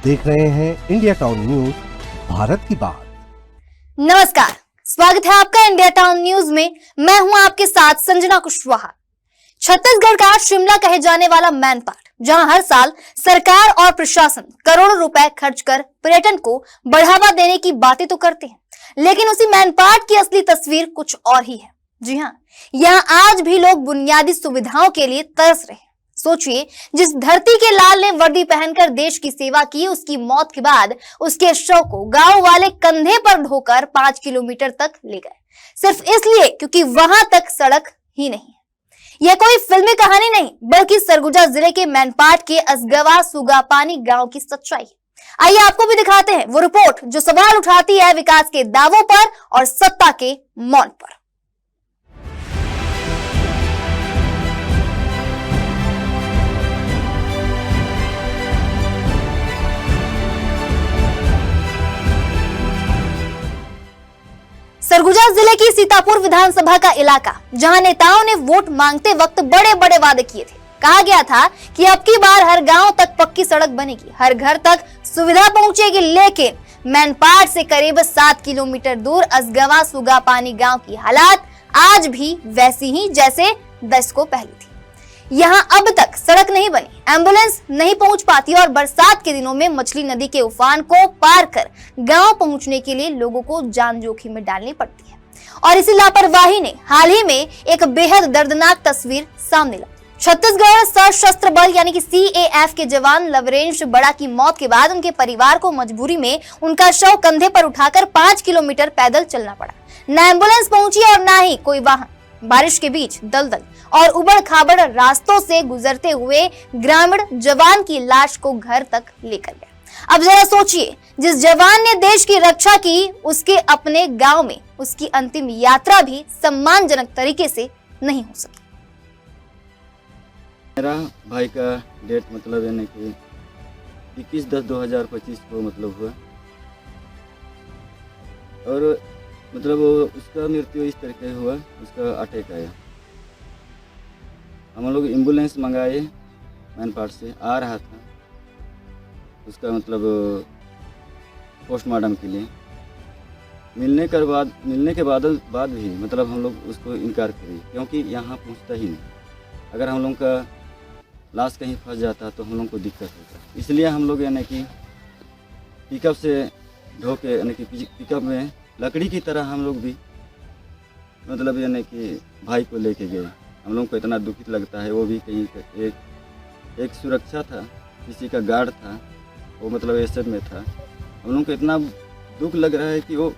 देख रहे हैं इंडिया टाउन न्यूज, भारत की बात। नमस्कार, स्वागत है आपका इंडिया टाउन न्यूज में। मैं हूं आपके साथ संजना कुशवाहा। छत्तीसगढ़ का शिमला कहे जाने वाला मैनपाट, जहां हर साल सरकार और प्रशासन करोड़ों रुपए खर्च कर पर्यटन को बढ़ावा देने की बातें तो करते हैं, लेकिन उसी मैनपाट की असली तस्वीर कुछ और ही है। जी हाँ, यहाँ आज भी लोग बुनियादी सुविधाओं के लिए तरस रहे हैं। सोचिए, जिस धरती के लाल ने वर्दी पहनकर देश की सेवा की, उसकी मौत के बाद उसके शव को गांव वाले कंधे पर ढोकर 5 किलोमीटर तक ले गए, सिर्फ इसलिए क्योंकि वहां तक सड़क ही नहीं है। यह कोई फिल्मी कहानी नहीं, बल्कि सरगुजा जिले के मैनपाट के असगवा सुगापानी गांव की सच्चाई है। आइए आपको भी दिखाते हैं वो रिपोर्ट जो सवाल उठाती है विकास के दावों पर और सत्ता के मौन पर। सरगुजा जिले की सीतापुर विधानसभा का इलाका, जहां नेताओं ने वोट मांगते वक्त बड़े बड़े वादे किए थे। कहा गया था कि अब की बार हर गांव तक पक्की सड़क बनेगी, हर घर तक सुविधा पहुंचेगी, लेकिन मैनपाट से करीब 7 किलोमीटर दूर असगवा सुगापानी गांव की हालात आज भी वैसी ही जैसे दशकों पहले थी। यहाँ अब तक सड़क नहीं बनी, एम्बुलेंस नहीं पहुंच पाती और बरसात के दिनों में मछली नदी के उफान को पार कर गांव पहुंचने के लिए लोगों को जान जोखिम में डालनी पड़ती है। और इसी लापरवाही ने हाल ही में एक बेहद दर्दनाक तस्वीर सामने लाई। छत्तीसगढ़ सशस्त्र बल यानी कि CAF के जवान लवरेंश बड़ा की मौत के बाद उनके परिवार को मजबूरी में उनका शव कंधे पर उठाकर 5 किलोमीटर पैदल चलना पड़ा। न एम्बुलेंस पहुंची और न ही कोई वाहन। बारिश के बीच दलदल और उबड़ खाबड़ रास्तों से गुजरते हुए ग्रामीण जवान की लाश को घर तक लेकर गया। अब जरा सोचिए, जिस जवान ने देश की रक्षा की, उसके अपने गांव में उसकी अंतिम यात्रा भी सम्मानजनक तरीके से नहीं हो सकी। मेरा भाई का डेट मतलब यानी कि 21/10/2025 को मतलब हुआ और मतलब उसका मृत्यु इस तरीके हुआ, उसका अटैक आया। हम लोग एम्बुलेंस मंगाए, मैनपाट से आ रहा था उसका मतलब पोस्टमार्टम के लिए। मिलने के बाद भी मतलब हम लोग उसको इनकार करें, क्योंकि यहाँ पहुँचता ही नहीं। अगर हम लोग का लाश कहीं फंस जाता तो हम लोग को दिक्कत होता, इसलिए हम लोग यानी कि पिकअप से ढो के यानी कि पिकअप में लकड़ी की तरह हम लोग भी मतलब यानी कि भाई को लेके गए। हम लोग को इतना दुखित लगता है। वो भी कहीं एक सुरक्षा था, किसी का गार्ड था, वो मतलब एसएफ में था। हम लोग को इतना दुख लग रहा है कि वो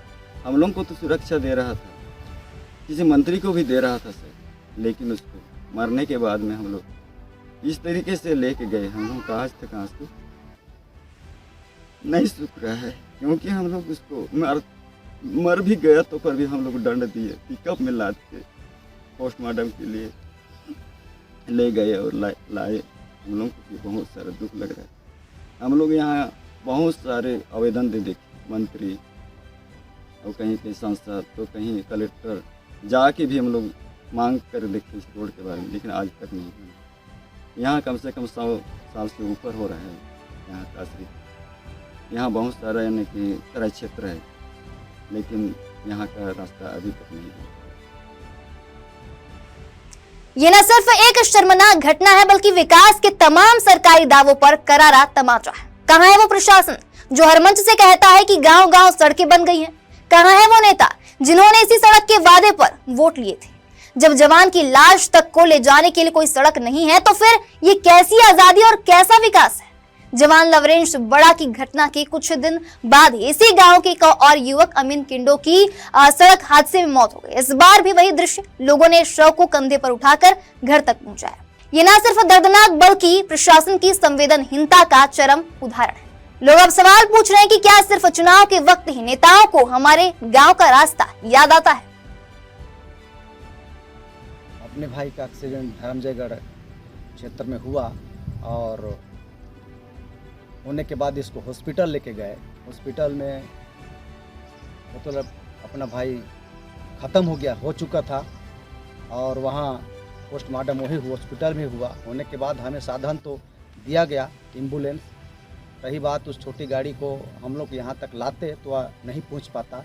हम लोग को तो सुरक्षा दे रहा था, किसी मंत्री को भी दे रहा था सर, लेकिन उसको मरने के बाद में हम लोग इस तरीके से लेके गए। हम लोग का आज तक आंसू नहीं सूख रहा है, क्योंकि हम लोग उसको मर भी गया तो पर भी हम लोग दंड दिए। पिकअप में लाद के पोस्टमार्टम के लिए ले गए और लाए। हम लोग को बहुत सारा दुख लग रहा है। हम लोग यहाँ बहुत सारे आवेदन दे देखे, मंत्री और कहीं के सांसद तो कहीं कलेक्टर जाके भी हम लोग मांग कर देखे इस रोड के बारे में, लेकिन आज तक नहीं हुआ। यहाँ कम से कम 100 साल से ऊपर हो रहा है यहाँ का आश्रित। यहाँ बहुत सारा यानी कि तरह क्षेत्र है, लेकिन यहाँ का रास्ता अभी तक नहीं है। ये न सिर्फ एक शर्मनाक घटना है, बल्कि विकास के तमाम सरकारी दावों पर करारा तमाचा है। कहां है वो प्रशासन जो हर मंच से कहता है कि गांव-गांव सड़कें बन गई हैं? कहां है वो नेता जिन्होंने इसी सड़क के वादे पर वोट लिए थे? जब जवान की लाश तक को ले जाने के लिए कोई सड़क नहीं है, तो फिर ये कैसी आजादी और कैसा विकास है? जवान लवरेंश बड़ा की घटना के कुछ दिन बाद इसी गांव के एक और युवक अमीन किंडो की सड़क हादसे में मौत हो गई। इस बार भी वही दृश्य, लोगों ने शव को कंधे पर उठाकर घर तक पहुंचाया। ये न सिर्फ दर्दनाक बल्कि प्रशासन की संवेदनहीनता का चरम उदाहरण है। लोग अब सवाल पूछ रहे हैं कि क्या सिर्फ चुनाव के वक्त ही नेताओं को हमारे गांव का रास्ता याद आता है? अपने भाई का एक्सीडेंट धर्मजयगढ़ क्षेत्र में हुआ और होने के बाद इसको हॉस्पिटल लेके गए। हॉस्पिटल में मतलब अपना भाई ख़त्म हो चुका था और वहाँ पोस्टमार्टम वही हॉस्पिटल में हुआ। होने के बाद हमें साधन तो दिया गया, एम्बुलेंस, रही बात उस छोटी गाड़ी को हम लोग यहाँ तक लाते तो नहीं पहुँच पाता।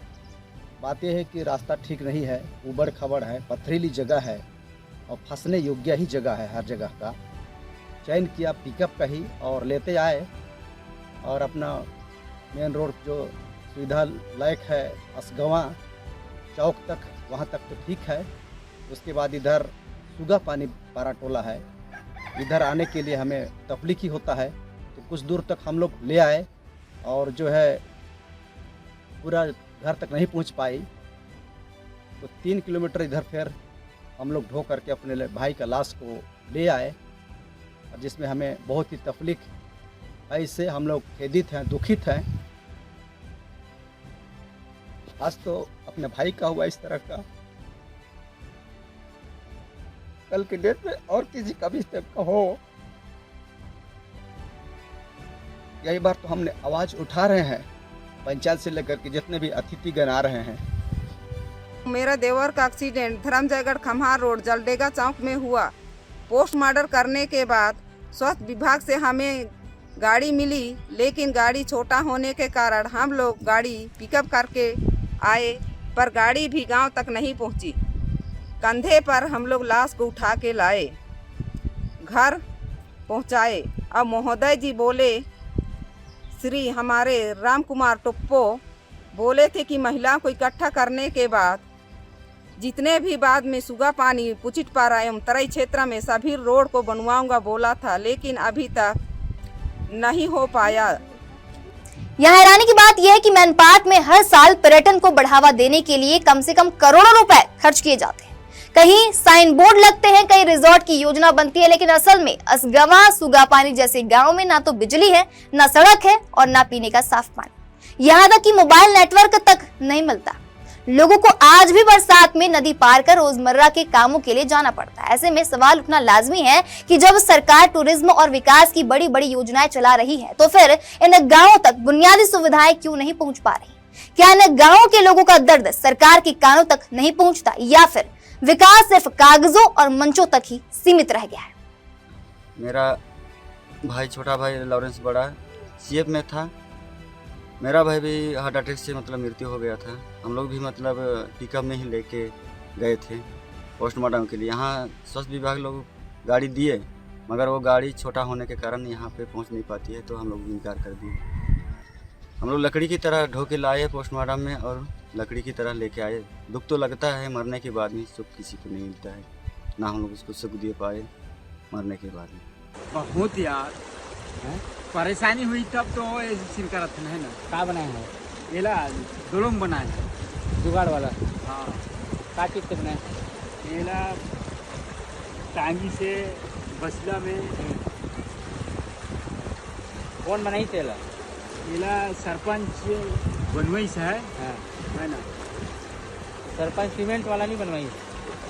बात यह है कि रास्ता ठीक नहीं है, ऊबड़ खबड़ है, पथरीली जगह है और फंसने योग्य ही जगह है। हर जगह का चयन किया पिकअप का ही और लेते आए और अपना मेन रोड जो सुविधा लायक है असगवा चौक तक, वहाँ तक तो ठीक है। उसके बाद इधर सुगा पानी पारा टोला है, इधर आने के लिए हमें तकलीफ ही होता है। तो कुछ दूर तक हम लोग ले आए और जो है पूरा घर तक नहीं पहुंच पाई, तो 3 किलोमीटर इधर फिर हम लोग ढो करके अपने भाई का लाश को ले आए, और जिसमें हमें बहुत ही तकलीफ है। इससे हम लोग खेदित हैं, दुखित हैं। आज तो अपने भाई का हुआ इस तरह का, कल के डेट में और किसी का भी इस टाइप का हो, यही बार तो हमने आवाज़ उठा रहे हैं। पंचायत से लेकर के जितने भी अतिथिगण आ रहे हैं। मेरा देवर का एक्सीडेंट धर्मजयगढ़ खम्हार रोड जलडेगा चौक में हुआ। पोस्टमार्टम करने के बाद स्वास्थ्य विभाग से हमें गाड़ी मिली, लेकिन गाड़ी छोटा होने के कारण हम लोग गाड़ी पिकअप करके आए, पर गाड़ी भी गांव तक नहीं पहुंची। कंधे पर हम लोग लाश को उठा के लाए, घर पहुंचाए। अब महोदय जी बोले, श्री हमारे राम कुमार टोप्पो बोले थे कि महिलाओं को इकट्ठा करने के बाद जितने भी बाद में सुगा पानी पुचिट पारा एवं तराई क्षेत्र में सभी रोड को बनवाऊंगा बोला था, लेकिन अभी तक नहीं हो पाया। यहाँ हैरानी की बात यह है कि मैनपाट में हर साल पर्यटन को बढ़ावा देने के लिए कम से कम करोड़ों रुपए खर्च किए जाते हैं। कहीं साइन बोर्ड लगते हैं, कहीं रिजॉर्ट की योजना बनती है, लेकिन असल में असगवा सुगापानी जैसे गांव में ना तो बिजली है, ना सड़क है और ना पीने का साफ पानी। यहाँ तक कि मोबाइल नेटवर्क तक नहीं मिलता। लोगों को आज भी बरसात में नदी पार कर रोजमर्रा के कामों के लिए जाना पड़ता है। ऐसे में सवाल उठना लाजमी है कि जब सरकार टूरिज्म और विकास की बड़ी बड़ी योजनाएं चला रही है, तो फिर इन गांवों तक बुनियादी सुविधाएं क्यों नहीं पहुंच पा रही? क्या इन गांवों के लोगों का दर्द सरकार के कानों तक नहीं पहुंचता, या फिर विकास सिर्फ कागजों और मंचों तक ही सीमित रह गया है? मेरा भाई, छोटा भाई लॉरेंस बड़ा सीएफ में था। मेरा भाई भी हार्ट अटैक से मतलब मृत्यु हो गया था। हम लोग भी मतलब पिकअप में ही लेके गए थे पोस्टमार्टम के लिए। यहाँ स्वास्थ्य विभाग लोग गाड़ी दिए, मगर वो गाड़ी छोटा होने के कारण यहाँ पे पहुँच नहीं पाती है, तो हम लोग इनकार कर दिए। हम लोग लकड़ी की तरह ढो के लाए पोस्टमार्टम में और लकड़ी की तरह लेके आए। दुख तो लगता है, मरने के बाद में सुख किसी को नहीं मिलता है, ना हम लोग उसको सुख दे पाए मरने के बाद में। बहुत यार परेशानी हुई तब तो सिर करत है ना। का बनाए हैं? एला दुलम बनाए हैं, जुगाड़ वाला। हाँ। का चीज के बनाए? एला टांगी से बसला में। कौन बनाई तेला? एला सरपंच बनवाई से है, हाँ। है ना। सरपंच सीमेंट वाला नहीं बनवाई?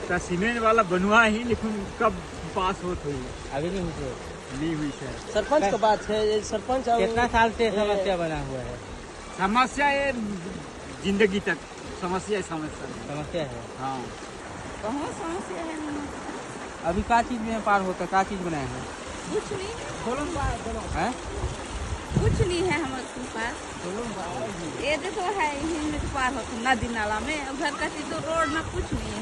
तो सीमेंट वाला बनवा ही, लेकिन कब पास होत हुई? अभी नहीं हुई। नहीं हुई है। सरपंच का बात है, ये सरपंच कितना साल से समस्या बना हुआ है? समस्या ये जिंदगी तक समस्या समस्या है। हाँ। बहुत समस्या है ना। अभी का चीज में पार होता, का चीज बनाए हैं? कुछ नहीं हैं? कुछ नहीं है हमारे पास। ये देखो है यहीं में पार होता नदी नाला में, उधर का चीज तो रोड ना कुछ नहीं है।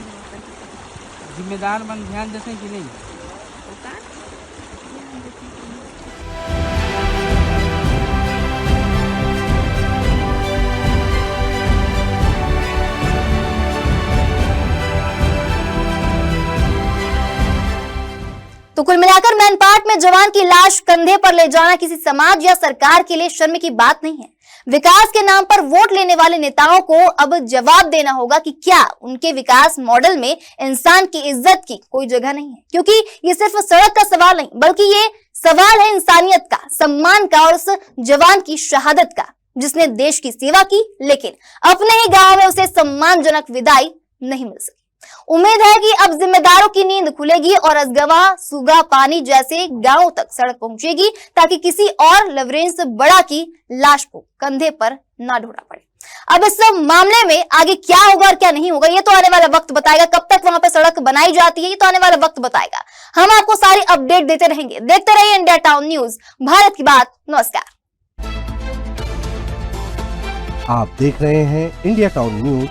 जिम्मेदार बन ध्यान देते कि नहीं? तो कुल मिलाकर मैनपाट में जवान की लाश कंधे पर ले जाना किसी समाज या सरकार के लिए शर्म की बात नहीं है। विकास के नाम पर वोट लेने वाले नेताओं को अब जवाब देना होगा कि क्या उनके विकास मॉडल में इंसान की इज्जत की कोई जगह नहीं है, क्योंकि ये सिर्फ सड़क का सवाल नहीं, बल्कि ये सवाल है इंसानियत का, सम्मान का और उस जवान की शहादत का जिसने देश की सेवा की, लेकिन अपने ही गांव में उसे सम्मानजनक विदाई नहीं मिल सकी। उम्मीद है कि अब जिम्मेदारों की नींद खुलेगी और असगवा सुगा पानी जैसे गांवों तक सड़क पहुंचेगी, ताकि किसी और लवरेंस बड़ा की लाश को कंधे पर ना ढोना पड़े। अब इस सब मामले में आगे क्या होगा और क्या नहीं होगा, ये तो आने वाला वक्त बताएगा। कब तक वहां पे सड़क बनाई जाती है, ये तो आने वाला वक्त बताएगा। हम आपको सारी अपडेट देते रहेंगे। देखते रहिए इंडिया टाउन न्यूज, भारत की बात। नमस्कार। आप देख रहे हैं इंडिया टाउन न्यूज